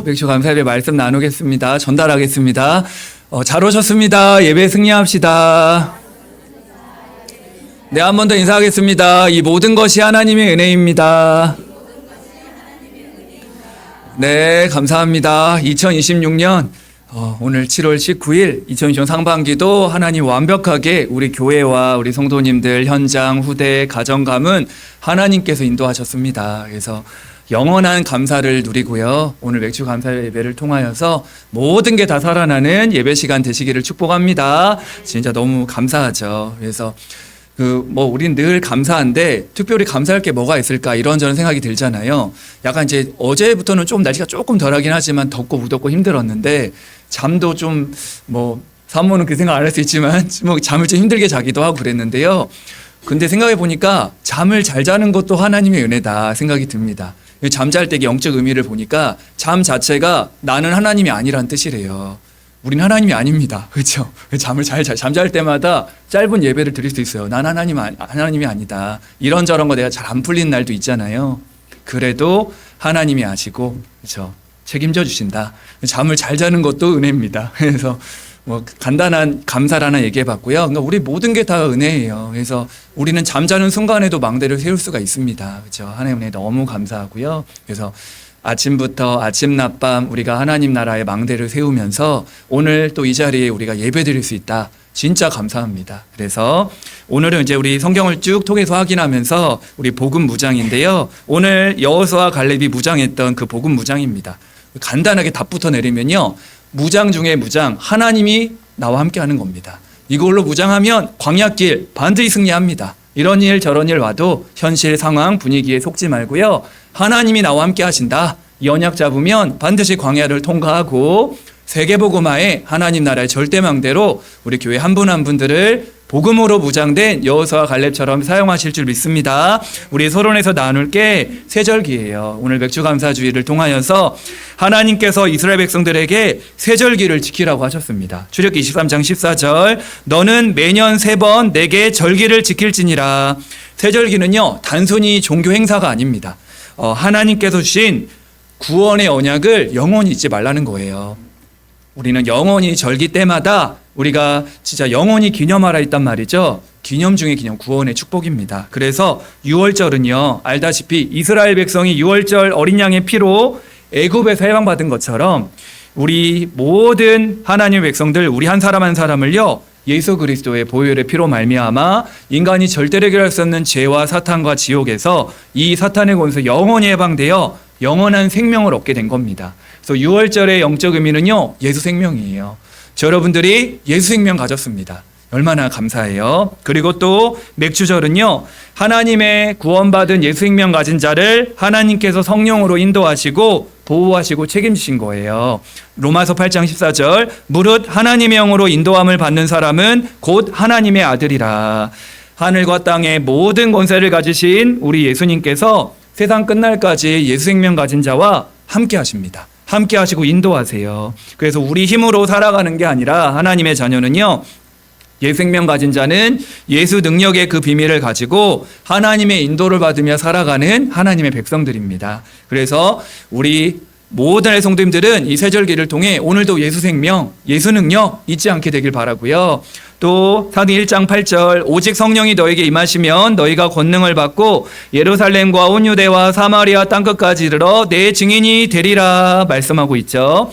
맥주 감사예배 말씀 나누겠습니다. 전달하겠습니다. 잘 오셨습니다. 예배 승리합시다. 네, 한 번 더 인사하겠습니다. 이 모든 것이 하나님의 은혜입니다. 네, 감사합니다. 2026년 오늘 7월 19일 2026년 상반기도 하나님 완벽하게 우리 교회와 우리 성도님들 현장, 후대, 가정 가문 하나님께서 인도하셨습니다. 그래서 영원한 감사를 누리고요. 오늘 맥주 감사 예배를 통하여서 모든 게 다 살아나는 예배 시간 되시기를 축복합니다. 진짜 너무 감사하죠. 그래서 우린 늘 감사한데 특별히 감사할 게 뭐가 있을까 이런저런 생각이 들잖아요. 약간 이제 어제부터는 좀 날씨가 조금 덜하긴 하지만 덥고 무덥고 힘들었는데 잠도 좀 사모는 그 생각 안 할 수 있지만 잠을 좀 힘들게 자기도 하고 그랬는데요. 근데 생각해 보니까 잠을 잘 자는 것도 하나님의 은혜다 생각이 듭니다. 잠잘 때의 영적 의미를 보니까 잠 자체가 나는 하나님이 아니란 뜻이래요. 우린 하나님이 아닙니다. 그렇죠? 잠을 잠잘 때마다 짧은 예배를 드릴 수 있어요. 난 하나님이 아니다. 이런저런 거 내가 잘 안 풀리는 날도 있잖아요. 그래도 하나님이 아시고, 그렇죠? 책임져 주신다. 잠을 잘 자는 것도 은혜입니다. 그래서 간단한 감사를 하나 얘기해 봤고요. 그러니까 우리 모든 게 다 은혜예요. 그래서 우리는 잠자는 순간에도 망대를 세울 수가 있습니다. 그렇죠? 하나님의 은혜 너무 감사하고요. 그래서 아침부터 아침 낮밤 우리가 하나님 나라의 망대를 세우면서 오늘 또 이 자리에 우리가 예배 드릴 수 있다. 진짜 감사합니다. 그래서 오늘은 이제 우리 성경을 쭉 통해서 확인하면서 우리 복음 무장인데요. 오늘 여호수아 갈렙이 무장했던 그 복음 무장입니다. 간단하게 답부터 내리면요. 무장 중에 무장, 하나님이 나와 함께 하는 겁니다. 이걸로 무장하면 광야길 반드시 승리합니다. 이런 일 저런 일 와도 현실 상황 분위기에 속지 말고요. 하나님이 나와 함께 하신다. 이 언약 잡으면 반드시 광야를 통과하고 세계복음화의 하나님 나라의 절대망대로 우리 교회 한 분 한 분들을 복음으로 무장된 여호수아 갈렙처럼 사용하실 줄 믿습니다. 우리 서론에서 나눌 게 세절기예요. 오늘 맥주 감사주의를 통하여서 하나님께서 이스라엘 백성들에게 세절기를 지키라고 하셨습니다. 출애굽기 23장 14절 너는 매년 3번 내게 절기를 지킬지니라. 세절기는요 단순히 종교 행사가 아닙니다. 하나님께서 주신 구원의 언약을 영원히 잊지 말라는 거예요. 우리는 영원히 절기 때마다 우리가 진짜 영원히 기념하라 했단 말이죠. 기념 중에 기념, 구원의 축복입니다. 그래서 유월절은요, 알다시피 이스라엘 백성이 유월절 어린 양의 피로 애굽에서 해방받은 것처럼 우리 모든 하나님의 백성들, 우리 한 사람 한 사람을요, 예수 그리스도의 보혈의 피로 말미암아 인간이 절대로 해결할 수 없는 죄와 사탄과 지옥에서 이 사탄의 권세 영원히 해방되어 영원한 생명을 얻게 된 겁니다. 그래서 유월절의 영적 의미는요, 예수 생명이에요. 여러분들이 예수 생명 가졌습니다. 얼마나 감사해요. 그리고 또 맥주절은요, 하나님의 구원받은 예수 생명 가진 자를 하나님께서 성령으로 인도하시고 보호하시고 책임지신 거예요. 로마서 8장 14절 무릇 하나님의 영으로 인도함을 받는 사람은 곧 하나님의 아들이라. 하늘과 땅의 모든 권세를 가지신 우리 예수님께서 세상 끝날까지 예수 생명 가진 자와 함께 하십니다. 함께 하시고 인도하세요. 그래서 우리 힘으로 살아가는 게 아니라 하나님의 자녀는요, 예수 생명 가진 자는 예수 능력의 그 비밀을 가지고 하나님의 인도를 받으며 살아가는 하나님의 백성들입니다. 그래서 우리 모든 성도님들은 이 세절기를 통해 오늘도 예수 생명, 예수 능력 잊지 않게 되길 바라고요. 또 사도행 1장 8절 오직 성령이 너에게 임하시면 너희가 권능을 받고 예루살렘과 온 유대와 사마리아 땅끝까지 이르러 내 증인이 되리라 말씀하고 있죠.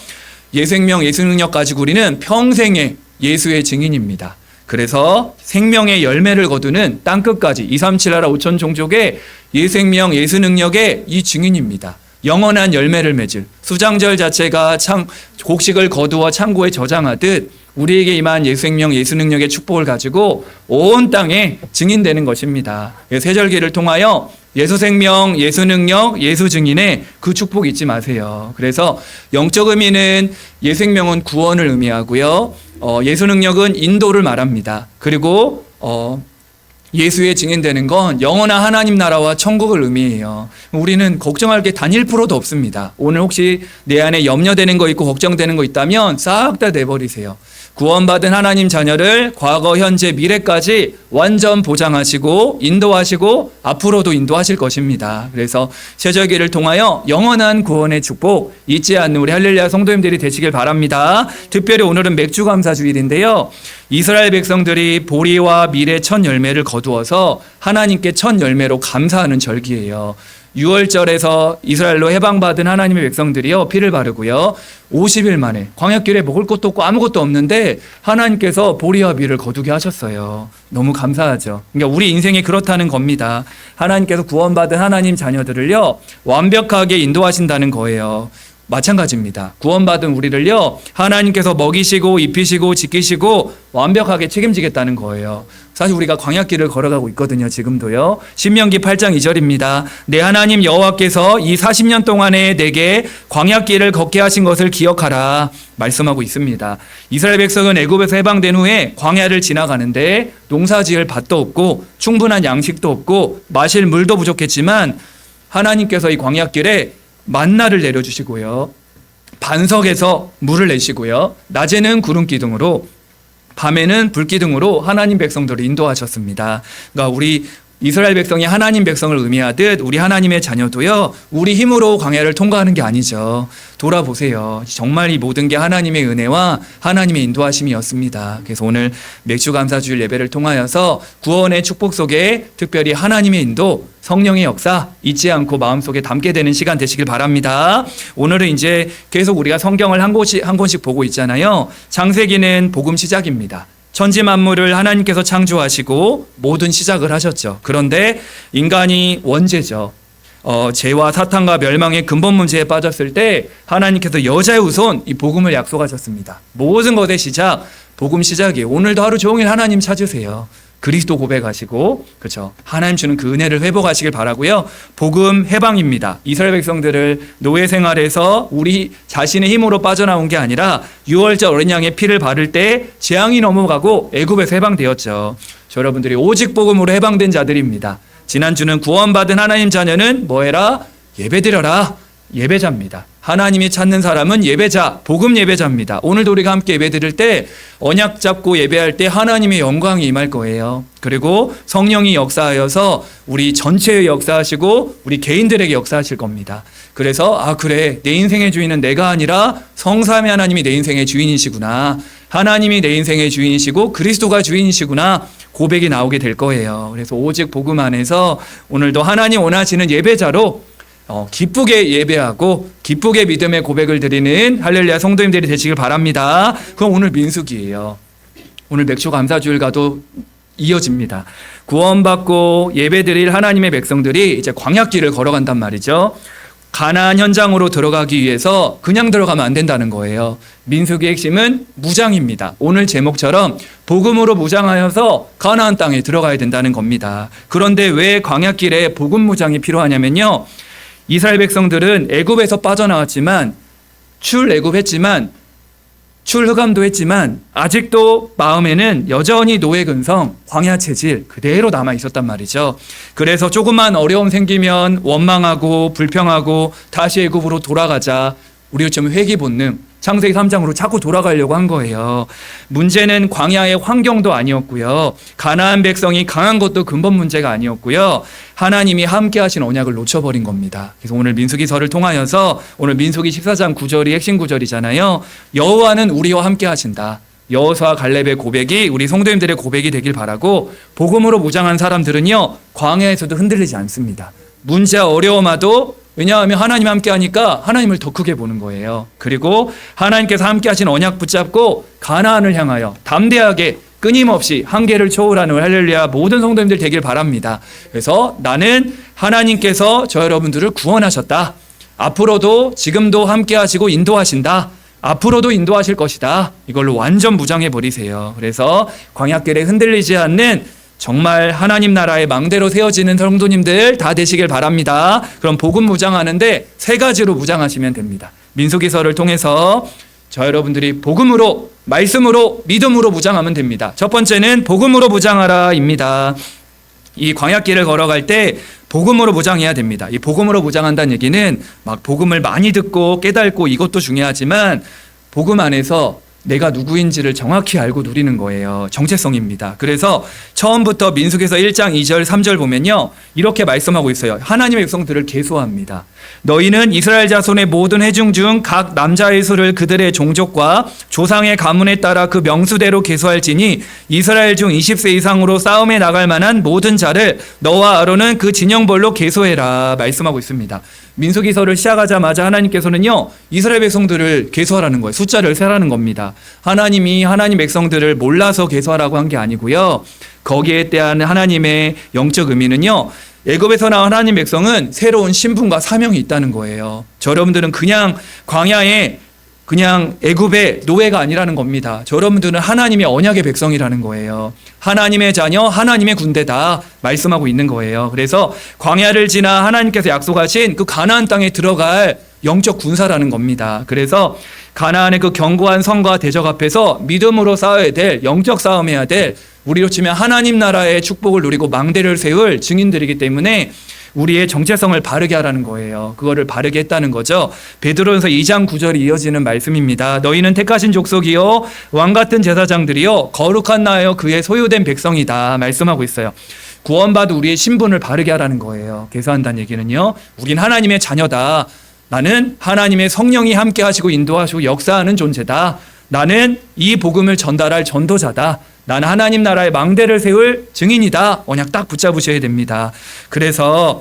예수 생명, 예수 능력 가지고 우리는 평생의 예수의 증인입니다. 그래서 생명의 열매를 거두는 땅끝까지 237 나라 5천 종족의 예수 생명, 예수 능력의 이 증인입니다. 영원한 열매를 맺을 수장절 자체가 곡식을 거두어 창고에 저장하듯 우리에게 임한 예수 생명, 예수 능력의 축복을 가지고 온 땅에 증인되는 것입니다. 세절기를 통하여 예수 생명, 예수 능력, 예수 증인의 그 축복 잊지 마세요. 그래서 영적 의미는 예수 생명은 구원을 의미하고요. 예수 능력은 인도를 말합니다. 그리고 예수의 증인되는 건 영원한 하나님 나라와 천국을 의미해요. 우리는 걱정할 게 단 1%도 없습니다. 오늘 혹시 내 안에 염려되는 거 있고 걱정되는 거 있다면 싹 다 내버리세요. 구원받은 하나님 자녀를 과거, 현재, 미래까지 완전 보장하시고 인도하시고 앞으로도 인도하실 것입니다. 그래서 세절기를 통하여 영원한 구원의 축복 잊지 않는 우리 할렐루야 성도님들이 되시길 바랍니다. 특별히 오늘은 맥주감사주일인데요. 이스라엘 백성들이 보리와 밀의 첫 열매를 거두어서 하나님께 첫 열매로 감사하는 절기예요. 6월절에서 이스라엘로 해방받은 하나님의 백성들이요 피를 바르고요 50일 만에 광야길에 먹을 것도 없고 아무것도 없는데 하나님께서 보리와 밀을 거두게 하셨어요. 너무 감사하죠. 그러니까 우리 인생이 그렇다는 겁니다. 하나님께서 구원받은 하나님 자녀들을요 완벽하게 인도하신다는 거예요. 마찬가지입니다. 구원받은 우리를요 하나님께서 먹이시고 입히시고 지키시고 완벽하게 책임지겠다는 거예요. 사실 우리가 광야길을 걸어가고 있거든요. 지금도요. 신명기 8장 2절입니다. 내 하나님 여호와께서 이 40년 동안에 내게 광야길을 걷게 하신 것을 기억하라 말씀하고 있습니다. 이스라엘 백성은 애굽에서 해방된 후에 광야를 지나가는데 농사지을 밭도 없고 충분한 양식도 없고 마실 물도 부족했지만 하나님께서 이 광야길에 만나를 내려주시고요. 반석에서 물을 내시고요. 낮에는 구름 기둥으로 밤에는 불 기둥으로 하나님 백성들을 인도하셨습니다. 그러니까 우리 이스라엘 백성이 하나님 백성을 의미하듯 우리 하나님의 자녀도요. 우리 힘으로 광야를 통과하는 게 아니죠. 돌아보세요. 정말 이 모든 게 하나님의 은혜와 하나님의 인도하심이었습니다. 그래서 오늘 맥주감사주일 예배를 통하여서 구원의 축복 속에 특별히 하나님의 인도 성령의 역사 잊지 않고 마음속에 담게 되는 시간 되시길 바랍니다. 오늘은 이제 계속 우리가 성경을 한 권씩 보고 있잖아요. 창세기는 복음 시작입니다. 천지 만물을 하나님께서 창조하시고 모든 시작을 하셨죠. 그런데 인간이 원죄죠. 죄와 사탄과 멸망의 근본 문제에 빠졌을 때 하나님께서 여자의 후손 이 복음을 약속하셨습니다. 모든 것의 시작, 복음 시작이에요. 오늘도 하루 종일 하나님 찾으세요. 그리스도 고백하시고 그렇죠. 하나님 주는 그 은혜를 회복하시길 바라고요. 복음 해방입니다. 이스라엘 백성들을 노예 생활에서 우리 자신의 힘으로 빠져나온 게 아니라 6월절 어린 양의 피를 바를 때 재앙이 넘어가고 애굽에서 해방되었죠. 저 여러분들이 오직 복음으로 해방된 자들입니다. 지난주는 구원받은 하나님 자녀는 뭐해라? 예배드려라. 예배자입니다. 하나님이 찾는 사람은 예배자, 복음 예배자입니다. 오늘도 우리가 함께 예배드릴 때 언약 잡고 예배할 때 하나님의 영광이 임할 거예요. 그리고 성령이 역사하여서 우리 전체에 역사하시고 우리 개인들에게 역사하실 겁니다. 그래서 그래 내 인생의 주인은 내가 아니라 성삼위 하나님이 내 인생의 주인이시구나. 하나님이 내 인생의 주인이시고 그리스도가 주인이시구나. 고백이 나오게 될 거예요. 그래서 오직 복음 안에서 오늘도 하나님 원하시는 예배자로 기쁘게 예배하고 기쁘게 믿음의 고백을 드리는 할렐루야 성도님들이 되시길 바랍니다. 그럼 오늘 민수기예요. 오늘 맥주 감사주일과도 이어집니다. 구원받고 예배드릴 하나님의 백성들이 이제 광야길을 걸어간단 말이죠. 가나안 현장으로 들어가기 위해서 그냥 들어가면 안 된다는 거예요. 민수기의 핵심은 무장입니다. 오늘 제목처럼 복음으로 무장하여서 가나안 땅에 들어가야 된다는 겁니다. 그런데 왜 광야길에 복음 무장이 필요하냐면요. 이스라엘 백성들은 애굽에서 빠져나왔지만 출애굽했지만 출흑암도 했지만 아직도 마음에는 여전히 노예 근성, 광야 체질 그대로 남아 있었단 말이죠. 그래서 조금만 어려움 생기면 원망하고 불평하고 다시 애굽으로 돌아가자. 우리 요즘 회귀 본능 창세기 3장으로 자꾸 돌아가려고 한 거예요. 문제는 광야의 환경도 아니었고요. 가나안 백성이 강한 것도 근본 문제가 아니었고요. 하나님이 함께 하신 언약을 놓쳐버린 겁니다. 그래서 오늘 민수기서를 통하여서 오늘 민수기 14장 9절이 핵심 구절이잖아요. 여호와는 우리와 함께 하신다. 여호수아 갈렙의 고백이 우리 성도님들의 고백이 되길 바라고 복음으로 무장한 사람들은요. 광야에서도 흔들리지 않습니다. 문제와 어려움 와도 왜냐하면 하나님 함께 하니까 하나님을 더 크게 보는 거예요. 그리고 하나님께서 함께 하신 언약 붙잡고 가나안을 향하여 담대하게 끊임없이 한계를 초월하는 할렐루야 모든 성도님들 되길 바랍니다. 그래서 나는 하나님께서 저 여러분들을 구원하셨다. 앞으로도 지금도 함께 하시고 인도하신다. 앞으로도 인도하실 것이다. 이걸로 완전 무장해 버리세요. 그래서 광야길에 흔들리지 않는 정말 하나님 나라의 망대로 세워지는 성도님들 다 되시길 바랍니다. 그럼 복음 무장하는데 3가지로 무장하시면 됩니다. 민수기서를 통해서 저 여러분들이 복음으로, 말씀으로, 믿음으로 무장하면 됩니다. 첫 번째는 복음으로 무장하라입니다. 이 광야길을 걸어갈 때 복음으로 무장해야 됩니다. 이 복음으로 무장한다는 얘기는 막 복음을 많이 듣고 깨닫고 이것도 중요하지만 복음 안에서 내가 누구인지를 정확히 알고 누리는 거예요. 정체성입니다. 그래서 처음부터 민수기서 1장 2절 3절 보면요, 이렇게 말씀하고 있어요. 하나님의 백성들을 계수합니다. 너희는 이스라엘 자손의 모든 회중 중 각 남자의 수를 그들의 종족과 조상의 가문에 따라 그 명수대로 계수할지니 이스라엘 중 20세 이상으로 싸움에 나갈 만한 모든 자를 너와 아론은 그 진영별로 계수해라 말씀하고 있습니다. 민수기서를 시작하자마자 하나님께서는요, 이스라엘 백성들을 계수하라는 거예요. 숫자를 세라는 겁니다. 하나님이 하나님 백성들을 몰라서 계수하라고 한 게 아니고요, 거기에 대한 하나님의 영적 의미는요, 애굽에서 나온 하나님 백성은 새로운 신분과 사명이 있다는 거예요. 여러분들은 그냥 광야에 그냥 애굽의 노예가 아니라는 겁니다. 여러분들은 하나님의 언약의 백성이라는 거예요. 하나님의 자녀, 하나님의 군대다 말씀하고 있는 거예요. 그래서 광야를 지나 하나님께서 약속하신 그 가나안 땅에 들어갈 영적 군사라는 겁니다. 그래서 가나안의 그 견고한 성과 대적 앞에서 믿음으로 싸워야 될, 영적 싸움해야 될, 우리로 치면 하나님 나라의 축복을 누리고 망대를 세울 증인들이기 때문에 우리의 정체성을 바르게 하라는 거예요. 그거를 바르게 했다는 거죠. 베드로전서 2장 9절이 이어지는 말씀입니다. 너희는 택하신 족속이요 왕같은 제사장들이요 거룩한 나라여 그의 소유된 백성이다 말씀하고 있어요. 구원받은 우리의 신분을 바르게 하라는 거예요. 계수한다는 얘기는요, 우린 하나님의 자녀다. 나는 하나님의 성령이 함께 하시고 인도하시고 역사하는 존재다. 나는 이 복음을 전달할 전도자다. 나는 하나님 나라의 망대를 세울 증인이다. 언약 딱 붙잡으셔야 됩니다. 그래서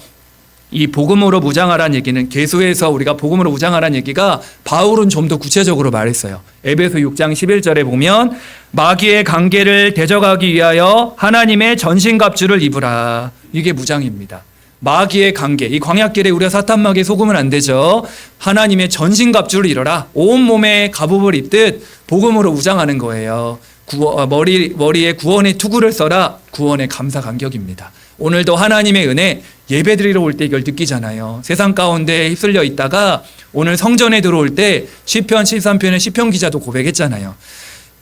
이 복음으로 무장하라는 얘기는, 계수해서 우리가 복음으로 무장하라는 얘기가 바울은 좀 더 구체적으로 말했어요. 에베소 6장 11절에 보면 마귀의 관계를 대적하기 위하여 하나님의 전신갑주를 입으라. 이게 무장입니다. 마귀의 관계, 이 광야길에 우리가 사탄 마귀에 속으면 안 되죠. 하나님의 전신갑주를 입어라. 온몸에 갑옷을 입듯 복음으로 무장하는 거예요. 머리에 구원의 투구를 써라. 구원의 감사 감격입니다. 오늘도 하나님의 은혜, 예배드리러 올 때 이걸 느끼잖아요. 세상 가운데 휩쓸려 있다가 오늘 성전에 들어올 때 시편 13편의 시편 기자도 고백했잖아요.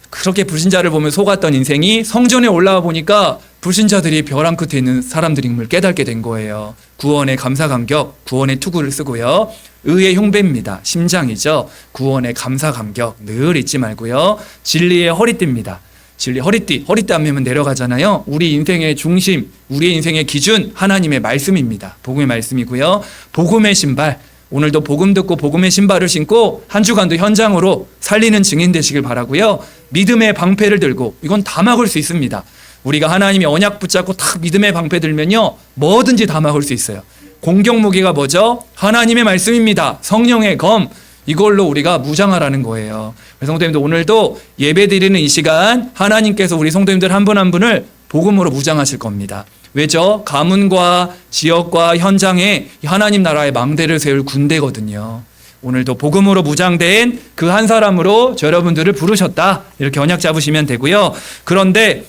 그렇게 불신자를 보며 속았던 인생이 성전에 올라와 보니까 불신자들이 벼랑 끝에 있는 사람들임을 깨닫게 된 거예요. 구원의 감사 감격, 구원의 투구를 쓰고요. 의의 흉배입니다. 심장이죠. 구원의 감사 감격 늘 잊지 말고요. 진리의 허리띠입니다. 진리 허리띠 안 매면 내려가잖아요. 우리 인생의 중심, 우리의 인생의 기준 하나님의 말씀입니다. 복음의 말씀이고요. 복음의 신발, 오늘도 복음 듣고 복음의 신발을 신고 한 주간도 현장으로 살리는 증인 되시길 바라고요. 믿음의 방패를 들고, 이건 다 막을 수 있습니다. 우리가 하나님의 언약 붙잡고 딱 믿음의 방패 들면요, 뭐든지 다 막을 수 있어요. 공격 무기가 뭐죠? 하나님의 말씀입니다. 성령의 검, 이걸로 우리가 무장하라는 거예요. 성도님들, 오늘도 예배 드리는 이 시간 하나님께서 우리 성도님들 한 분 한 분을 복음으로 무장하실 겁니다. 왜죠? 가문과 지역과 현장에 하나님 나라의 망대를 세울 군대거든요. 오늘도 복음으로 무장된 그 한 사람으로 여러분들을 부르셨다. 이렇게 언약 잡으시면 되고요. 그런데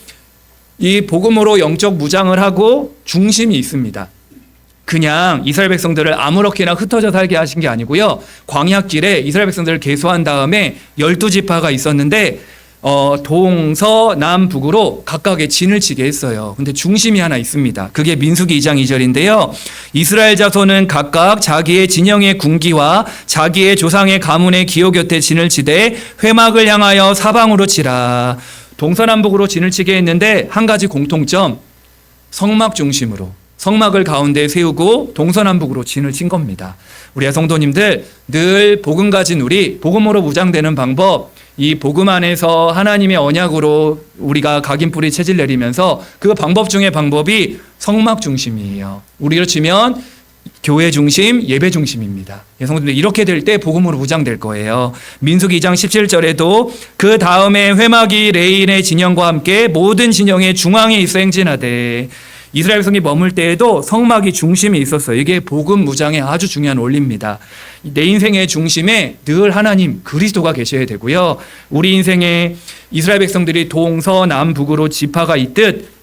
이 복음으로 영적 무장을 하고 중심이 있습니다. 그냥 이스라엘 백성들을 아무렇게나 흩어져 살게 하신 게 아니고요. 광야길에 이스라엘 백성들을 계수한 다음에 12지파가 있었는데 동서남북으로 각각의 진을 치게 했어요. 근데 중심이 하나 있습니다. 그게 민수기 2장 2절인데요. 이스라엘 자손은 각각 자기의 진영의 군기와 자기의 조상의 가문의 기호 곁에 진을 치되 회막을 향하여 사방으로 치라. 동서남북으로 진을 치게 했는데 한 가지 공통점, 성막 중심으로 성막을 가운데 세우고 동서남북으로 진을 친 겁니다. 우리 성도님들, 늘 복음 가진 우리, 복음으로 무장되는 방법, 이 복음 안에서 하나님의 언약으로 우리가 각인뿌리 체질 내리면서 그 방법 중에 방법이 성막 중심이에요. 우리로 치면 교회 중심, 예배 중심입니다. 성도님들, 이렇게 될 때 복음으로 무장될 거예요. 민수기 2장 17절에도 그 다음에 회막이 레인의 진영과 함께 모든 진영의 중앙에 있어 행진하되, 이스라엘 백성이 머물 때에도 성막이 중심에 있었어요. 이게 복음 무장의 아주 중요한 원리입니다. 내 인생의 중심에 늘 하나님 그리스도가 계셔야 되고요. 우리 인생에 이스라엘 백성들이 동서남북으로 지파가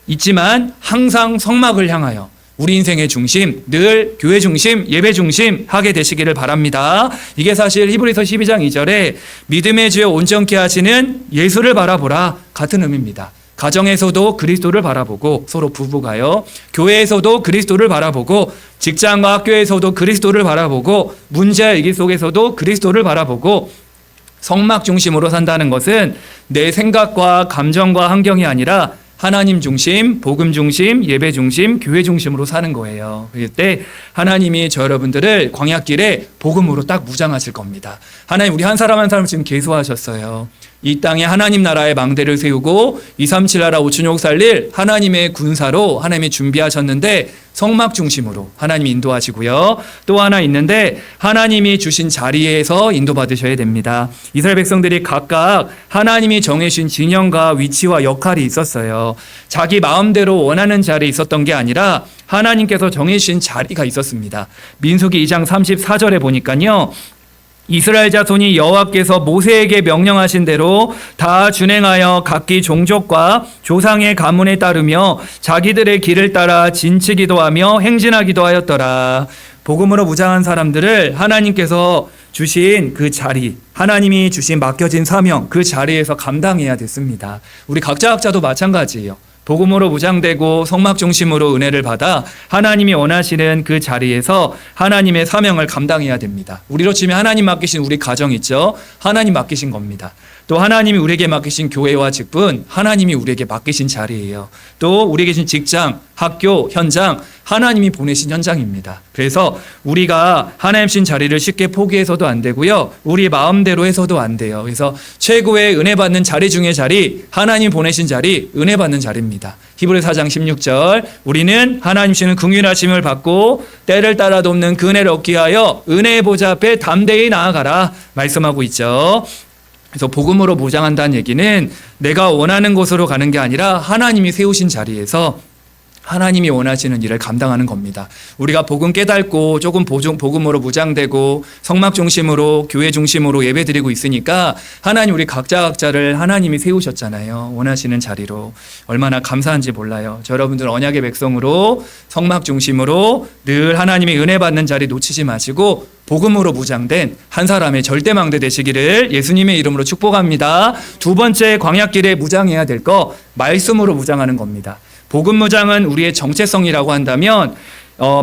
있지만 항상 성막을 향하여 우리 인생의 중심, 늘 교회 중심, 예배 중심 하게 되시기를 바랍니다. 이게 사실 히브리서 12장 2절에 믿음의 주여 온전케 하시는 예수를 바라보라 같은 의미입니다. 가정에서도 그리스도를 바라보고, 서로 부부가요, 교회에서도 그리스도를 바라보고, 직장과 학교에서도 그리스도를 바라보고, 문제와 위기 속에서도 그리스도를 바라보고, 성막 중심으로 산다는 것은 내 생각과 감정과 환경이 아니라 하나님 중심, 복음 중심, 예배 중심, 교회 중심으로 사는 거예요. 그때 하나님이 저 여러분들을 광야길에 복음으로 딱 무장하실 겁니다. 하나님 우리 한 사람 한 사람 지금 계수하셨어요. 이 땅에 하나님 나라의 망대를 세우고 237 나라 5천족 살릴 하나님의 군사로 하나님이 준비하셨는데 성막 중심으로 하나님이 인도하시고요. 또 하나 있는데 하나님이 주신 자리에서 인도받으셔야 됩니다. 이스라엘 백성들이 각각 하나님이 정해주신 진영과 위치와 역할이 있었어요. 자기 마음대로 원하는 자리에 있었던 게 아니라 하나님께서 정해주신 자리가 있었습니다. 민수기 2장 34절에 보니까요. 이스라엘 자손이 여호와께서 모세에게 명령하신 대로 다 준행하여 각기 종족과 조상의 가문에 따르며 자기들의 길을 따라 진치기도 하며 행진하기도 하였더라. 복음으로 무장한 사람들을 하나님께서 주신 그 자리, 하나님이 주신 맡겨진 사명, 그 자리에서 감당해야 됐습니다. 우리 각자도 마찬가지예요. 복음으로 무장되고 성막 중심으로 은혜를 받아 하나님이 원하시는 그 자리에서 하나님의 사명을 감당해야 됩니다. 우리로 치면 하나님 맡기신 우리 가정 있죠? 하나님 맡기신 겁니다. 또 하나님이 우리에게 맡기신 교회와 직분, 하나님이 우리에게 맡기신 자리예요. 또 우리에게 계신 직장, 학교, 현장, 하나님이 보내신 현장입니다. 그래서 우리가 하나님 주신 자리를 쉽게 포기해서도 안 되고요. 우리 마음대로 해서도 안 돼요. 그래서 최고의 은혜 받는 자리 중의 자리, 하나님 보내신 자리, 은혜 받는 자리입니다. 히브리 4장 16절 우리는 하나님 주시는 긍휼하심을 받고 때를 따라 돕는 그 은혜를 얻기 위하여 은혜의 보좌 앞에 담대히 나아가라 말씀하고 있죠. 그래서 복음으로 무장한다는 얘기는 내가 원하는 곳으로 가는 게 아니라 하나님이 세우신 자리에서 하나님이 원하시는 일을 감당하는 겁니다. 우리가 복음 깨닫고 조금 복음으로 무장되고 성막 중심으로 교회 중심으로 예배드리고 있으니까 하나님 우리 각자를 하나님이 세우셨잖아요. 원하시는 자리로. 얼마나 감사한지 몰라요. 저 여러분들 언약의 백성으로 성막 중심으로 늘 하나님의 은혜 받는 자리 놓치지 마시고 복음으로 무장된 한 사람의 절대망대 되시기를 예수님의 이름으로 축복합니다. 두 번째 광야길에 무장해야 될 거 말씀으로 무장하는 겁니다. 복음 무장은 우리의 정체성이라고 한다면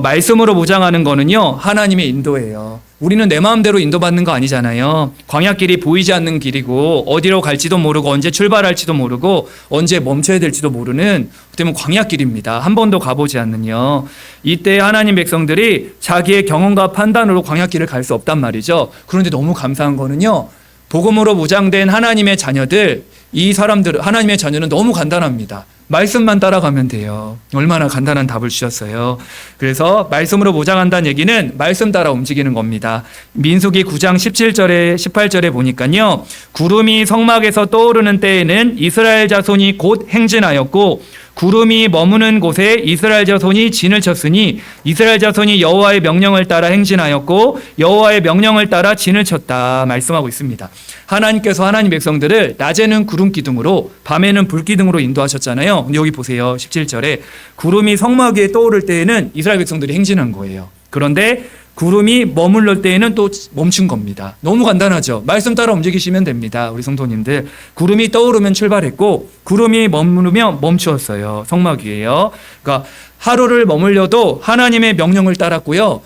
말씀으로 무장하는 거는요 하나님의 인도예요. 우리는 내 마음대로 인도받는 거 아니잖아요. 광야길이 보이지 않는 길이고 어디로 갈지도 모르고 언제 출발할지도 모르고 언제 멈춰야 될지도 모르는 그때는 광야길입니다. 한 번도 가보지 않는요. 이때 하나님 백성들이 자기의 경험과 판단으로 광야길을 갈 수 없단 말이죠. 그런데 너무 감사한 거는요. 복음으로 무장된 하나님의 자녀들, 이 사람들 하나님의 자녀는 너무 간단합니다. 말씀만 따라가면 돼요. 얼마나 간단한 답을 주셨어요. 그래서 말씀으로 무장한다는 얘기는 말씀 따라 움직이는 겁니다. 민수기 9장 17절에 18절에 보니까요. 구름이 성막에서 떠오르는 때에는 이스라엘 자손이 곧 행진하였고 구름이 머무는 곳에 이스라엘 자손이 진을 쳤으니 이스라엘 자손이 여호와의 명령을 따라 행진하였고 여호와의 명령을 따라 진을 쳤다 말씀하고 있습니다. 하나님께서 하나님 백성들을 낮에는 구름 기둥으로 밤에는 불 기둥으로 인도하셨잖아요. 근데 여기 보세요. 17절에 구름이 성막 위에 떠오를 때에는 이스라엘 백성들이 행진한 거예요. 그런데 구름이 머물러 때에는 또 멈춘 겁니다. 너무 간단하죠. 말씀 따라 움직이시면 됩니다. 우리 성도님들. 구름이 떠오르면 출발했고 구름이 머무르면 멈추었어요. 성막 위에요. 그러니까 하루를 머물려도 하나님의 명령을 따랐고요.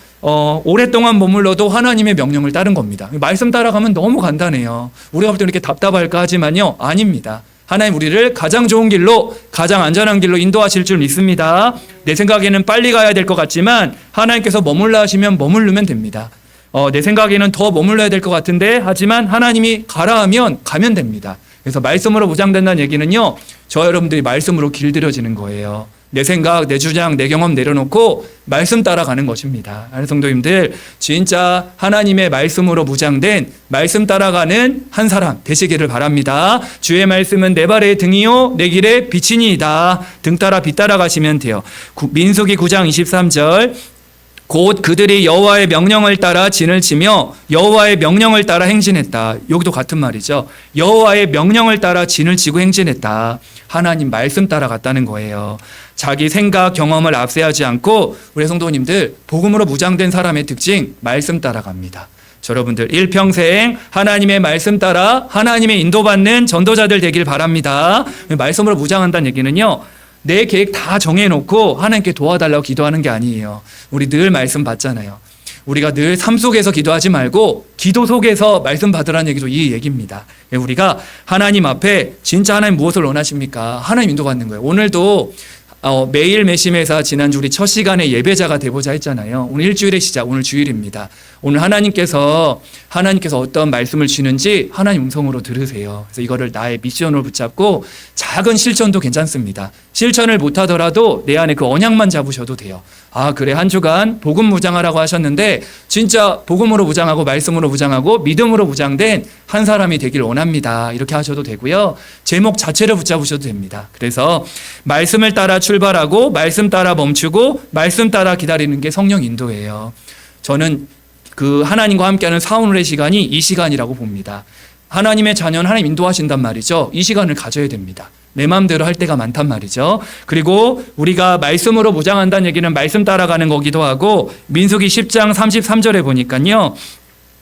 오랫동안 머물러도 하나님의 명령을 따른 겁니다. 말씀 따라가면 너무 간단해요. 우리가 볼 때 이렇게 답답할까 하지만요. 아닙니다. 하나님 우리를 가장 좋은 길로 가장 안전한 길로 인도하실 줄 믿습니다. 내 생각에는 빨리 가야 될 것 같지만 하나님께서 머물라 하시면 머무르면 됩니다. 내 생각에는 더 머물러야 될 것 같은데 하지만 하나님이 가라 하면 가면 됩니다. 그래서 말씀으로 무장된다는 얘기는요. 저 여러분들이 말씀으로 길들여지는 거예요. 내 생각, 내 주장, 내 경험 내려놓고 말씀 따라가는 것입니다. 성도님들 진짜 하나님의 말씀으로 무장된 말씀 따라가는 한 사람 되시기를 바랍니다. 주의 말씀은 내 발의 등이요 내 길의 빛이니이다. 등 따라 빛 따라가시면 돼요. 민수기 9장 23절 곧 그들이 여호와의 명령을 따라 진을 치며 여호와의 명령을 따라 행진했다. 여기도 같은 말이죠. 여호와의 명령을 따라 진을 치고 행진했다. 하나님 말씀 따라갔다는 거예요. 자기 생각, 경험을 앞세하지 않고 우리 성도님들 복음으로 무장된 사람의 특징 말씀 따라갑니다. 여러분들 일평생 하나님의 말씀 따라 하나님의 인도받는 전도자들 되길 바랍니다. 말씀으로 무장한다는 얘기는요. 내 계획 다 정해놓고 하나님께 도와달라고 기도하는 게 아니에요. 우리 늘 말씀 받잖아요. 우리가 늘 삶 속에서 기도하지 말고 기도 속에서 말씀 받으라는 얘기도 이 얘기입니다. 우리가 하나님 앞에 진짜 하나님 무엇을 원하십니까? 하나님 인도받는 거예요. 오늘도 매일 매심에서 지난주 우리 첫 시간에 예배자가 되보자 했잖아요. 오늘 일주일의 시작, 오늘 주일입니다. 오늘 하나님께서 어떤 말씀을 주시는지 하나님 음성으로 들으세요. 그래서 이거를 나의 미션으로 붙잡고 작은 실천도 괜찮습니다. 실천을 못하더라도 내 안에 그 언약만 잡으셔도 돼요. 아, 그래, 한 주간 복음 무장하라고 하셨는데 진짜 복음으로 무장하고 말씀으로 무장하고 믿음으로 무장된 한 사람이 되길 원합니다. 이렇게 하셔도 되고요. 제목 자체를 붙잡으셔도 됩니다. 그래서 말씀을 따라 출발하고 말씀 따라 멈추고 말씀 따라 기다리는 게 성령 인도예요. 저는 그 하나님과 함께하는 사오늘의 시간이 이 시간이라고 봅니다. 하나님의 자녀는 하나님 인도하신단 말이죠. 이 시간을 가져야 됩니다. 내 마음대로 할 때가 많단 말이죠. 그리고 우리가 말씀으로 무장한다는 얘기는 말씀 따라가는 거기도 하고 민수기 10장 33절에 보니까요.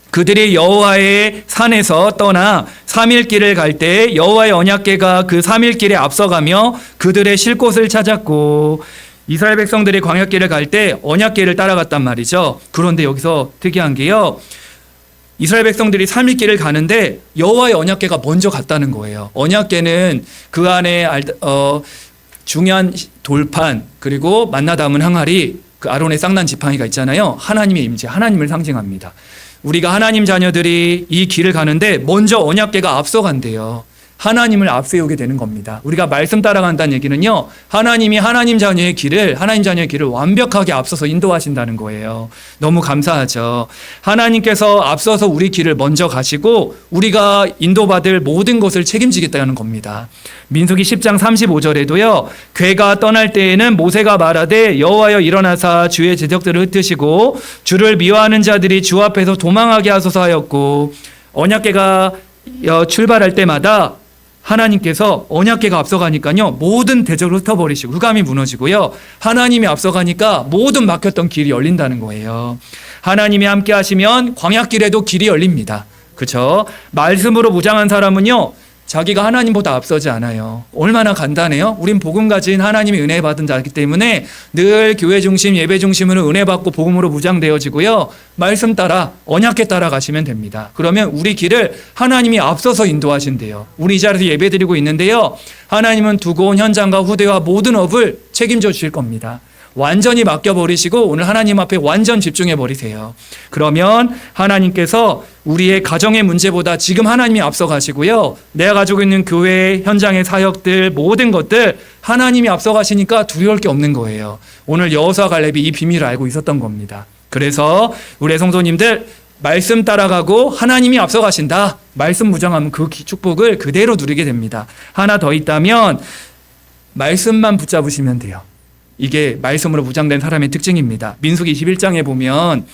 그들이 여호와의 산에서 떠나 3일 길을 갈 때 여호와의 언약궤가 그 3일 길에 앞서가며 그들의 쉴 곳을 찾았고 이스라엘 백성들이 광야길을 갈 때 언약궤를 따라갔단 말이죠. 그런데 여기서 특이한 게요. 이스라엘 백성들이 3일 길을 가는데 여호와의 언약궤가 먼저 갔다는 거예요. 언약궤는 그 안에 중요한 돌판 그리고 만나 담은 항아리 그 아론의 쌍난 지팡이가 있잖아요. 하나님의 임재, 하나님을 상징합니다. 우리가 하나님 자녀들이 이 길을 가는데 먼저 언약궤가 앞서간대요. 하나님을 앞세우게 되는 겁니다. 우리가 말씀 따라간다는 얘기는요. 하나님이 하나님 자녀의 길을 완벽하게 앞서서 인도하신다는 거예요. 너무 감사하죠. 하나님께서 앞서서 우리 길을 먼저 가시고 우리가 인도받을 모든 것을 책임지겠다는 겁니다. 민수기 10장 35절에도요. 궤가 떠날 때에는 모세가 말하되 여호와여 일어나사 주의 제적들을 흩으시고 주를 미워하는 자들이 주 앞에서 도망하게 하소서 하였고 언약궤가 출발할 때마다 하나님께서 언약궤가 앞서가니까요 모든 대적을 흩어버리시고 흑암이 무너지고요 하나님이 앞서가니까 모든 막혔던 길이 열린다는 거예요. 하나님이 함께 하시면 광야길에도 길이 열립니다. 그렇죠? 말씀으로 무장한 사람은요 자기가 하나님보다 앞서지 않아요. 얼마나 간단해요? 우린 복음 가진 하나님의 은혜 받은 자이기 때문에 늘 교회 중심, 예배 중심으로 은혜 받고 복음으로 무장되어지고요. 말씀 따라 언약궤 따라 가시면 됩니다. 그러면 우리 길을 하나님이 앞서서 인도하신대요. 우리 이 자리에서 예배 드리고 있는데요. 하나님은 두고 온 현장과 후대와 모든 업을 책임져 주실 겁니다. 완전히 맡겨버리시고 오늘 하나님 앞에 완전 집중해버리세요. 그러면 하나님께서 우리의 가정의 문제보다 지금 하나님이 앞서 가시고요. 내가 가지고 있는 교회 현장의 사역들 모든 것들 하나님이 앞서 가시니까 두려울 게 없는 거예요. 오늘 여호수아 갈렙이 이 비밀을 알고 있었던 겁니다. 그래서 우리 성도님들 말씀 따라가고 하나님이 앞서 가신다. 말씀 무장하면 그 축복을 그대로 누리게 됩니다. 하나 더 있다면 말씀만 붙잡으시면 돼요. 이게 말씀으로 무장된 사람의 특징입니다. 민수기 21장에 보면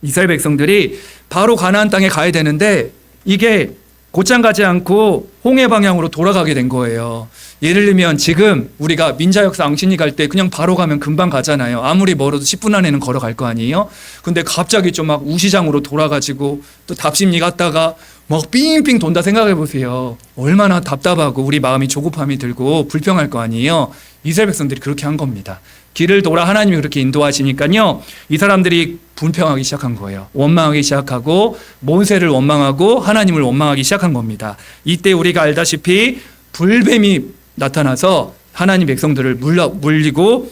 이스라엘 백성들이 바로 가나안 땅에 가야 되는데 이게 곧장 가지 않고 홍해 방향으로 돌아가게 된 거예요. 예를 들면 지금 우리가 민자역사 앙신리 갈 때 그냥 바로 가면 금방 가잖아요. 아무리 멀어도 10분 안에는 걸어갈 거 아니에요. 근데 갑자기 좀 막 우시장으로 돌아가지고 또 답심리 갔다가 막 삥삥 돈다 생각해 보세요. 얼마나 답답하고 우리 마음이 조급함이 들고 불평할 거 아니에요. 이스라엘 백성들이 그렇게 한 겁니다. 길을 돌아 하나님이 그렇게 인도하시니까요. 이 사람들이 분평하기 시작한 거예요. 원망하기 시작하고 모세를 원망하고 하나님을 원망하기 시작한 겁니다. 이때 우리가 알다시피 불뱀이 나타나서 하나님 백성들을 물리고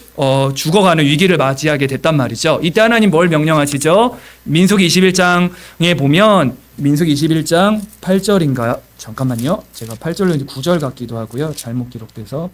죽어가는 위기를 맞이하게 됐단 말이죠. 이때 하나님 뭘 명령하시죠? 민수기 21장에 보면 민수기 21장 8절인가요? 잠깐만요. 제가 8절로 9절 같기도 하고요. 잘못 기록돼서.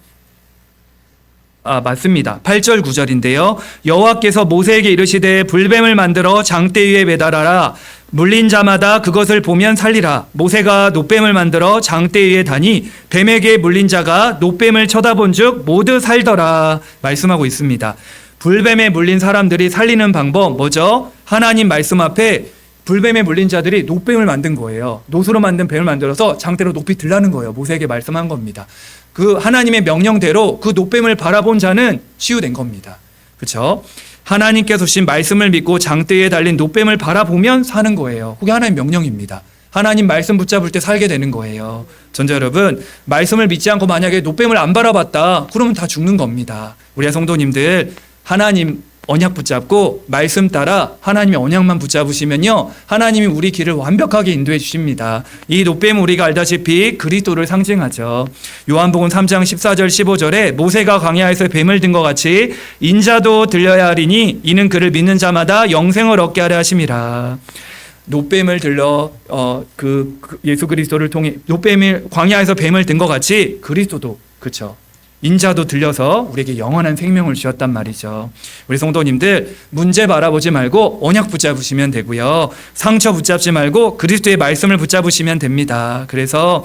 맞습니다. 8절 9절인데요. 여호와께서 모세에게 이르시되 불뱀을 만들어 장대 위에 매달아라. 물린 자마다 그것을 보면 살리라. 모세가 놋뱀을 만들어 장대 위에 다니 뱀에게 물린 자가 놋뱀을 쳐다본 즉 모두 살더라. 말씀하고 있습니다. 불뱀에 물린 사람들이 살리는 방법 뭐죠? 하나님 말씀 앞에 불뱀에 물린 자들이 놋뱀을 만든 거예요. 놋으로 만든 뱀을 만들어서 장대로 높이 들라는 거예요. 모세에게 말씀한 겁니다. 그 하나님의 명령대로 그 놋뱀을 바라본 자는 치유된 겁니다. 그렇죠? 하나님께서 주신 말씀을 믿고 장대에 달린 놋뱀을 바라보면 사는 거예요. 그게 하나님의 명령입니다. 하나님 말씀 붙잡을 때 살게 되는 거예요. 전자 여러분, 말씀을 믿지 않고 만약에 놋뱀을 안 바라봤다 그러면 다 죽는 겁니다. 우리 성도님들 하나님 언약 붙잡고 말씀 따라 하나님의 언약만 붙잡으시면요, 하나님이 우리 길을 완벽하게 인도해 주십니다. 이 놋뱀은 우리가 알다시피 그리스도를 상징하죠. 요한복음 3장 14절 15절에 모세가 광야에서 뱀을 든 것 같이 인자도 들려야 하리니 이는 그를 믿는 자마다 영생을 얻게 하려 하심이라. 놋뱀을 들러 예수 그리스도를 통해 놋뱀을 광야에서 뱀을 든 것 같이 그리스도도 그렇죠. 인자도 들려서 우리에게 영원한 생명을 주셨단 말이죠. 우리 성도님들 문제 바라보지 말고 언약 붙잡으시면 되고요. 상처 붙잡지 말고 그리스도의 말씀을 붙잡으시면 됩니다. 그래서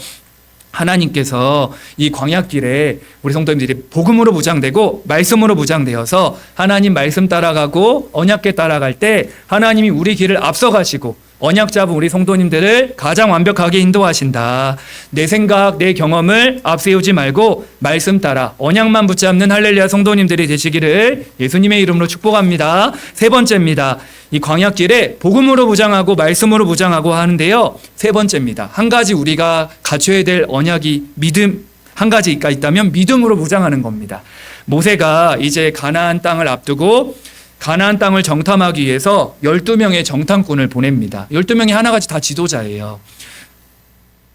하나님께서 이 광야길에 우리 성도님들이 복음으로 무장되고 말씀으로 무장되어서 하나님 말씀 따라가고 언약궤 따라갈 때 하나님이 우리 길을 앞서가시고 언약 잡은 우리 성도님들을 가장 완벽하게 인도하신다. 내 생각, 내 경험을 앞세우지 말고 말씀 따라 언약만 붙잡는 할렐루야 성도님들이 되시기를 예수님의 이름으로 축복합니다. 세 번째입니다. 이 광야길에 복음으로 무장하고 말씀으로 무장하고 하는데요. 세 번째입니다. 한 가지 우리가 갖춰야 될 언약이 믿음, 한 가지가 있다면 믿음으로 무장하는 겁니다. 모세가 이제 가나안 땅을 앞두고 가나안 땅을 정탐하기 위해서 12명의 정탐꾼을 보냅니다. 12명이 하나같이 다 지도자예요.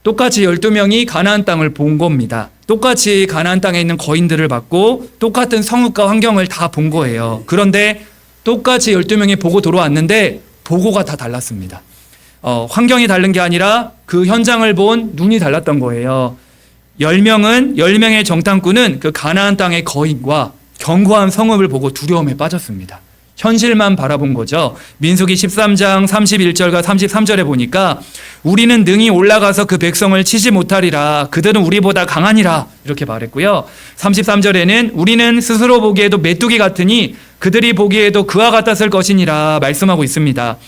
똑같이 12명이 가나안 땅을 본 겁니다. 똑같이 가나안 땅에 있는 거인들을 봤고 똑같은 성읍과 환경을 다 본 거예요. 그런데 똑같이 12명이 보고 돌아왔는데 보고가 다 달랐습니다. 환경이 다른 게 아니라 그 현장을 본 눈이 달랐던 거예요. 10명의 정탐꾼은 그 가나안 땅의 거인과 견고한 성읍을 보고 두려움에 빠졌습니다. 현실만 바라본 거죠. 민수기 13장 31절과 33절에 보니까 우리는 능히 올라가서 그 백성을 치지 못하리라. 그들은 우리보다 강하니라. 이렇게 말했고요. 33절에는 우리는 스스로 보기에도 메뚜기 같으니 그들이 보기에도 그와 같았을 것이니라 말씀하고 있습니다.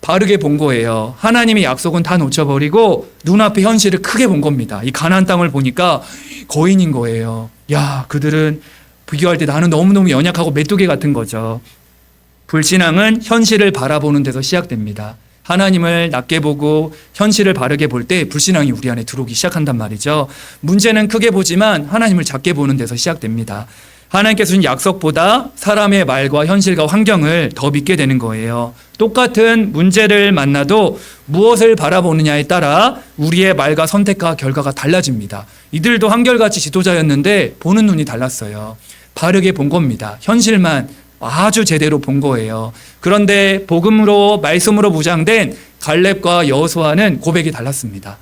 바르게 본 거예요. 하나님의 약속은 다 놓쳐버리고 눈앞의 현실을 크게 본 겁니다. 이 가나안 땅을 보니까 거인인 거예요. 야, 그들은 비교할 때 나는 너무너무 연약하고 메뚜기 같은 거죠. 불신앙은 현실을 바라보는 데서 시작됩니다. 하나님을 낮게 보고 현실을 바르게 볼 때 불신앙이 우리 안에 들어오기 시작한단 말이죠. 문제는 크게 보지만 하나님을 작게 보는 데서 시작됩니다. 하나님께서 주신 약속보다 사람의 말과 현실과 환경을 더 믿게 되는 거예요. 똑같은 문제를 만나도 무엇을 바라보느냐에 따라 우리의 말과 선택과 결과가 달라집니다. 이들도 한결같이 지도자였는데 보는 눈이 달랐어요. 바르게 본 겁니다. 현실만 아주 제대로 본 거예요. 그런데 복음으로 말씀으로 무장된 갈렙과 여호수아는 고백이 달랐습니다.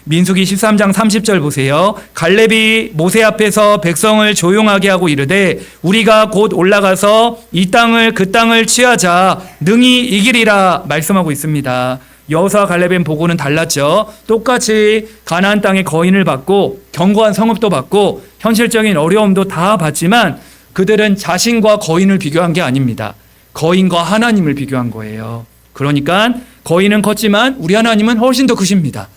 민수기 13장 30절 보세요. 갈렙이 모세 앞에서 백성을 조용하게 하고 이르되 우리가 곧 올라가서 이 땅을 그 땅을 취하자 능히 이기리라 말씀하고 있습니다. 여호수아 갈렙의 보고는 달랐죠. 똑같이 가나안 땅의 거인을 받고 견고한 성읍도 받고 현실적인 어려움도 다 받지만 그들은 자신과 거인을 비교한 게 아닙니다. 거인과 하나님을 비교한 거예요. 그러니까 거인은 컸지만 우리 하나님은 훨씬 더 크십니다.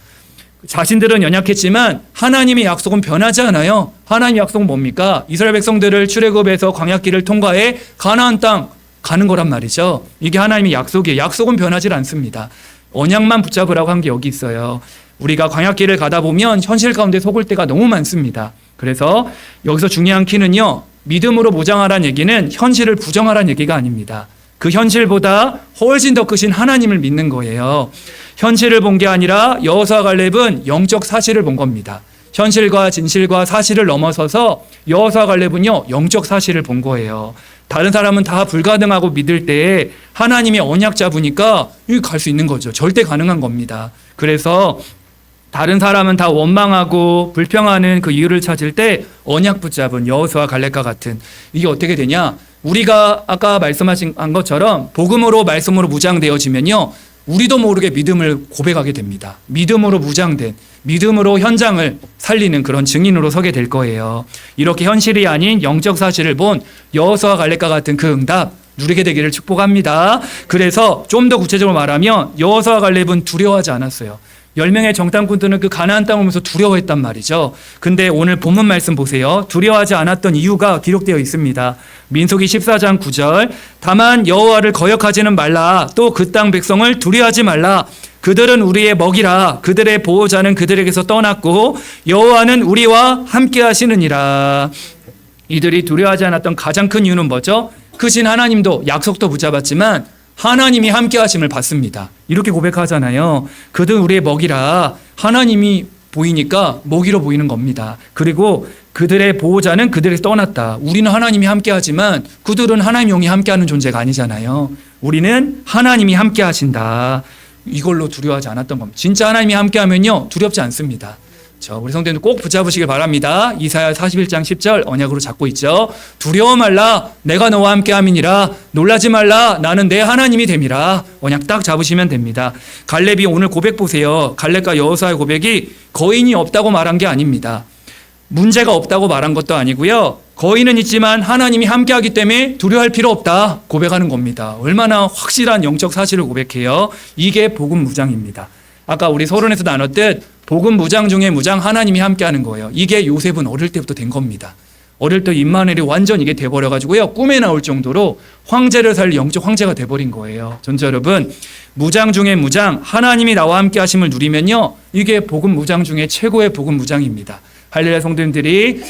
자신들은 연약했지만 하나님의 약속은 변하지 않아요. 하나님의 약속은 뭡니까? 이스라엘 백성들을 출애굽에서 광야길을 통과해 가나안 땅 가는 거란 말이죠. 이게 하나님의 약속이에요. 약속은 변하지 않습니다. 언약만 붙잡으라고 한 게 여기 있어요. 우리가 광야길을 가다 보면 현실 가운데 속을 때가 너무 많습니다. 그래서 여기서 중요한 키는요, 믿음으로 무장하라는 얘기는 현실을 부정하라는 얘기가 아닙니다. 그 현실보다 훨씬 더 크신 하나님을 믿는 거예요. 현실을 본 게 아니라 여호수아 갈렙은 영적 사실을 본 겁니다. 현실과 진실과 사실을 넘어서서 여호수아 갈렙은요, 영적 사실을 본 거예요. 다른 사람은 다 불가능하고 믿을 때에 하나님의 언약 잡으니까 여기 갈 수 있는 거죠. 절대 가능한 겁니다. 그래서 다른 사람은 다 원망하고 불평하는 그 이유를 찾을 때 언약 붙잡은 여호수아 갈렙과 같은, 이게 어떻게 되냐? 우리가 아까 말씀하신 것처럼 복음으로 말씀으로 무장되어지면요, 우리도 모르게 믿음을 고백하게 됩니다. 믿음으로 무장된, 믿음으로 현장을 살리는 그런 증인으로 서게 될 거예요. 이렇게 현실이 아닌 영적 사실을 본 여호수아 갈렙과 같은 그 응답 누리게 되기를 축복합니다. 그래서 좀 더 구체적으로 말하면 여호수아 갈렙은 두려워하지 않았어요. 10명의 정탐꾼들은 그 가나안 땅을 오면서 두려워했단 말이죠. 근데 오늘 본문 말씀 보세요. 두려워하지 않았던 이유가 기록되어 있습니다. 민수기 14장 9절. 다만 여호와를 거역하지는 말라. 또 그 땅 백성을 두려워하지 말라. 그들은 우리의 먹이라. 그들의 보호자는 그들에게서 떠났고 여호와는 우리와 함께 하시느니라. 이들이 두려워하지 않았던 가장 큰 이유는 뭐죠? 크신 하나님도 약속도 붙잡았지만 하나님이 함께 하심을 받습니다. 이렇게 고백하잖아요. 그들 우리의 먹이라. 하나님이 보이니까 먹이로 보이는 겁니다. 그리고 그들의 보호자는 그들에서 떠났다. 우리는 하나님이 함께 하지만 그들은 하나님 영이 함께 하는 존재가 아니잖아요. 우리는 하나님이 함께 하신다. 이걸로 두려워하지 않았던 겁니다. 진짜 하나님이 함께 하면요, 두렵지 않습니다. 우리 성도님들 꼭 붙잡으시길 바랍니다. 이사야 41장 10절 언약으로 잡고 있죠. 두려워 말라, 내가 너와 함께 함이니라. 놀라지 말라, 나는 내 하나님이 됨이라. 언약 딱 잡으시면 됩니다. 갈렙이 오늘 고백 보세요. 갈렙과 여호수아의 고백이 거인이 없다고 말한 게 아닙니다. 문제가 없다고 말한 것도 아니고요. 거인은 있지만 하나님이 함께하기 때문에 두려워할 필요 없다 고백하는 겁니다. 얼마나 확실한 영적 사실을 고백해요. 이게 복음 무장입니다. 아까 우리 서론에서 나눴듯 복음 무장 중에 무장, 하나님이 함께하는 거예요. 이게 요셉은 어릴 때부터 된 겁니다. 어릴 때 임마누엘이 완전 이게 돼버려가지고요, 꿈에 나올 정도로 황제를 살 영적 황제가 돼버린 거예요. 전자 여러분, 무장 중에 무장, 하나님이 나와 함께 하심을 누리면요, 이게 복음 무장 중에 최고의 복음 무장입니다. 할렐루야 성도님들이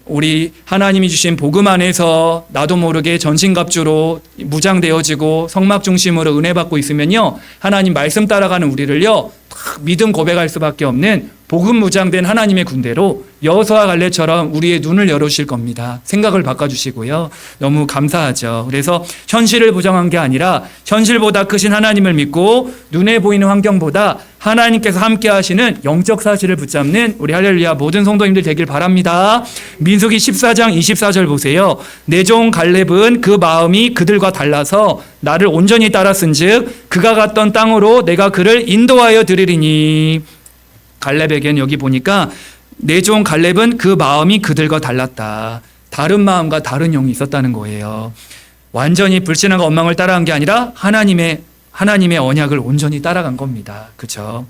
우리 하나님이 주신 복음 안에서 나도 모르게 전신갑주로 무장되어지고 성막 중심으로 은혜 받고 있으면요, 하나님 말씀 따라가는 우리를요, 믿음 고백할 수밖에 없는 복음 무장된 하나님의 군대로 여호수아 갈렙처럼 우리의 눈을 열어주실 겁니다. 생각을 바꿔주시고요. 너무 감사하죠. 그래서 현실을 부정한 게 아니라 현실보다 크신 하나님을 믿고 눈에 보이는 환경보다 하나님께서 함께 하시는 영적 사실을 붙잡는 우리 할렐루야 모든 성도님들 되길 바랍니다. 민수기 14장 24절 보세요. 내 종 갈렙은 그 마음이 그들과 달라서 나를 온전히 따랐은즉 그가 갔던 땅으로 내가 그를 인도하여 드리리니. 갈렙에게는 여기 보니까 내 종 갈렙은 그 마음이 그들과 달랐다. 다른 마음과 다른 영이 있었다는 거예요. 완전히 불신앙과 원망을 따라간 게 아니라 하나님의 언약을 온전히 따라간 겁니다. 그렇죠?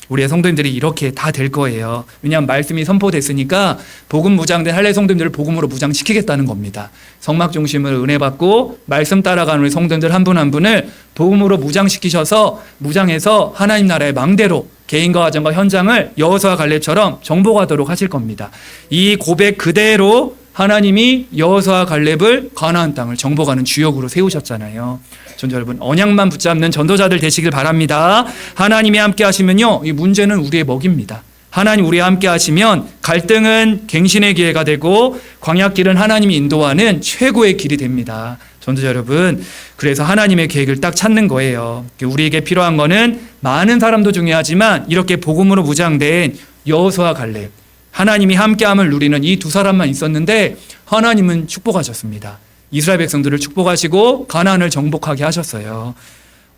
우리의 성도님들이 이렇게 다 될 거예요. 왜냐하면 말씀이 선포됐으니까 복음 무장된 할례 성도님들을 복음으로 무장시키겠다는 겁니다. 성막 중심으로 은혜 받고 말씀 따라가는 우리 성도님들 한 분 한 분을 복음으로 무장시키셔서 무장해서 하나님 나라의 망대로 개인과 가정과 현장을 여호수아 갈렙처럼 정복하도록 하실 겁니다. 이 고백 그대로 하나님이 여호수아 갈렙을 가나안 땅을 정복하는 주역으로 세우셨잖아요. 전자 여러분, 언약만 붙잡는 전도자들 되시길 바랍니다. 하나님이 함께 하시면요, 이 문제는 우리의 먹입니다. 하나님 우리와 함께 하시면 갈등은 갱신의 기회가 되고 광야길은 하나님이 인도하는 최고의 길이 됩니다. 전도자 여러분, 그래서 하나님의 계획을 딱 찾는 거예요. 우리에게 필요한 거는 많은 사람도 중요하지만 이렇게 복음으로 무장된 여호수아 갈렙, 하나님이 함께함을 누리는 이 두 사람만 있었는데 하나님은 축복하셨습니다. 이스라엘 백성들을 축복하시고 가나안을 정복하게 하셨어요.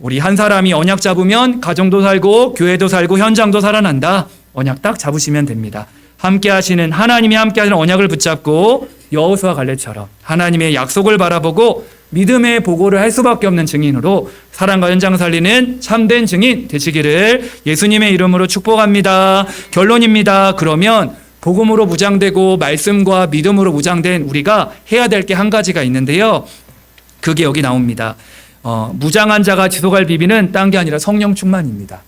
우리 한 사람이 언약 잡으면 가정도 살고 교회도 살고 현장도 살아난다. 언약 딱 잡으시면 됩니다. 함께 하시는 하나님이 함께 하시는 언약을 붙잡고 여호수아 갈렙처럼 하나님의 약속을 바라보고 믿음의 보고를 할 수밖에 없는 증인으로 사랑과 현장 살리는 참된 증인 되시기를 예수님의 이름으로 축복합니다. 결론입니다. 그러면 복음으로 무장되고 말씀과 믿음으로 무장된 우리가 해야 될 게 한 가지가 있는데요. 그게 여기 나옵니다. 무장한 자가 지속할 비비는 딴 게 아니라 성령 충만입니다.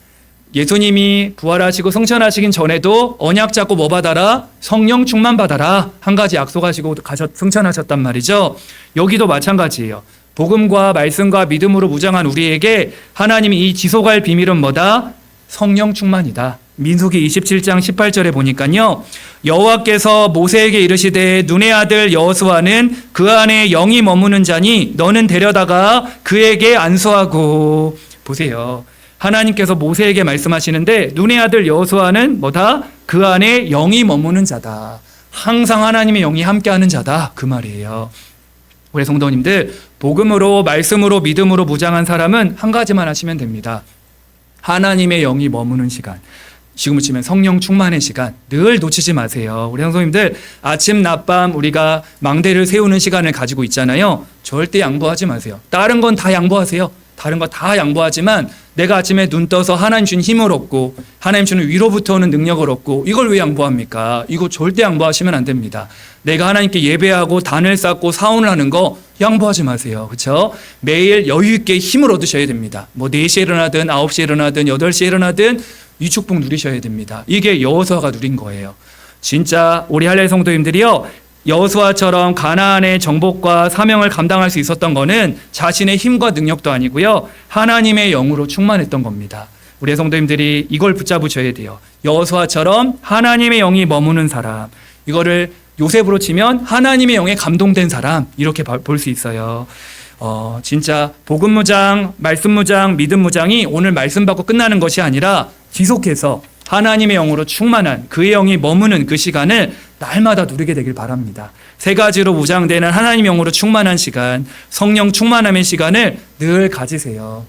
예수님이 부활하시고 승천하시긴 전에도 언약 잡고 뭐 받아라? 성령 충만 받아라. 한 가지 약속하시고 승천하셨단 말이죠. 여기도 마찬가지예요. 복음과 말씀과 믿음으로 무장한 우리에게 하나님이 이 지속할 비밀은 뭐다? 성령 충만이다. 민수기 27장 18절에 보니까요, 여호와께서 모세에게 이르시되 눈의 아들 여호수아는 그 안에 영이 머무는 자니 너는 데려다가 그에게 안수하고. 보세요, 하나님께서 모세에게 말씀하시는데 눈의 아들 여호수아는 뭐다? 그 안에 영이 머무는 자다. 항상 하나님의 영이 함께하는 자다, 그 말이에요. 우리 성도님들, 복음으로 말씀으로 믿음으로 무장한 사람은 한 가지만 하시면 됩니다. 하나님의 영이 머무는 시간, 지금을 치면 성령 충만의 시간 늘 놓치지 마세요. 우리 성도님들, 아침 낮밤 우리가 망대를 세우는 시간을 가지고 있잖아요. 절대 양보하지 마세요. 다른 건 다 양보하세요. 다른 거 다 양보하지만 내가 아침에 눈 떠서 하나님 주는 힘을 얻고 하나님 주는 위로부터 오는 능력을 얻고 이걸 왜 양보합니까? 이거 절대 양보하시면 안 됩니다. 내가 하나님께 예배하고 단을 쌓고 사원을 하는 거 양보하지 마세요. 그렇죠? 매일 여유 있게 힘을 얻으셔야 됩니다. 뭐 4시에 일어나든 9시에 일어나든 8시에 일어나든 이 축복 누리셔야 됩니다. 이게 여호수아가 누린 거예요. 진짜 우리 할례 성도님들이요, 여호수아처럼 가나안의 정복과 사명을 감당할 수 있었던 거는 자신의 힘과 능력도 아니고요. 하나님의 영으로 충만했던 겁니다. 우리 성도님들이 이걸 붙잡으셔야 돼요. 여호수아처럼 하나님의 영이 머무는 사람. 이거를 요셉으로 치면 하나님의 영에 감동된 사람, 이렇게 볼 수 있어요. 진짜 복음무장, 말씀무장, 믿음무장이 오늘 말씀 받고 끝나는 것이 아니라 지속해서 하나님의 영으로 충만한 그의 영이 머무는 그 시간을 날마다 누리게 되길 바랍니다. 세 가지로 무장되는 하나님의 영으로 충만한 시간, 성령 충만함의 시간을 늘 가지세요.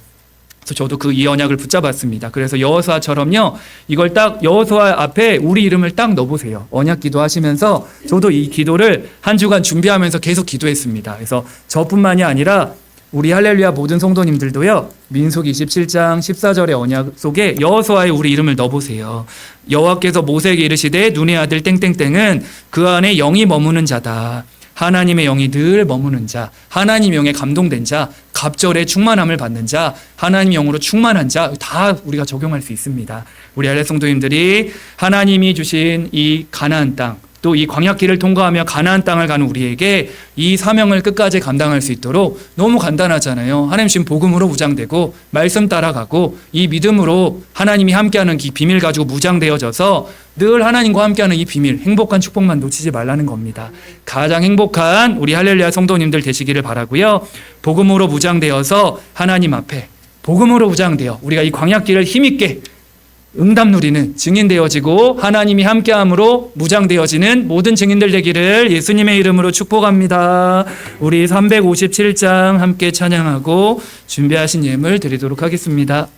그래서 저도 이 언약을 붙잡았습니다. 그래서 여호수아처럼요, 이걸 딱 여호수아 앞에 우리 이름을 딱 넣어보세요. 언약 기도하시면서 저도 이 기도를 한 주간 준비하면서 계속 기도했습니다. 그래서 저뿐만이 아니라 우리 할렐루야 모든 성도님들도요, 민수기 27장 14절의 언약 속에 여호수아의 우리 이름을 넣어보세요. 여호와께서 모세에게 이르시되 눈의 아들 땡땡땡은 그 안에 영이 머무는 자다. 하나님의 영이 늘 머무는 자, 하나님의 영에 감동된 자, 갑절의 충만함을 받는 자, 하나님의 영으로 충만한 자, 다 우리가 적용할 수 있습니다. 우리 할렐 성도님들이 하나님이 주신 이 가나안 땅, 또 이 광야길을 통과하며 가나안 땅을 가는 우리에게 이 사명을 끝까지 감당할 수 있도록, 너무 간단하잖아요. 하나님 지금 복음으로 무장되고 말씀 따라가고 이 믿음으로 하나님이 함께하는 이 비밀 가지고 무장되어져서 늘 하나님과 함께하는 이 비밀, 행복한 축복만 놓치지 말라는 겁니다. 가장 행복한 우리 할렐루야 성도님들 되시기를 바라고요. 복음으로 무장되어서 하나님 앞에 복음으로 무장되어 우리가 이 광야길을 힘있게 응답 누리는 증인 되어지고 하나님이 함께함으로 무장되어지는 모든 증인들 되기를 예수님의 이름으로 축복합니다. 우리 357장 함께 찬양하고 준비하신 예물 드리도록 하겠습니다.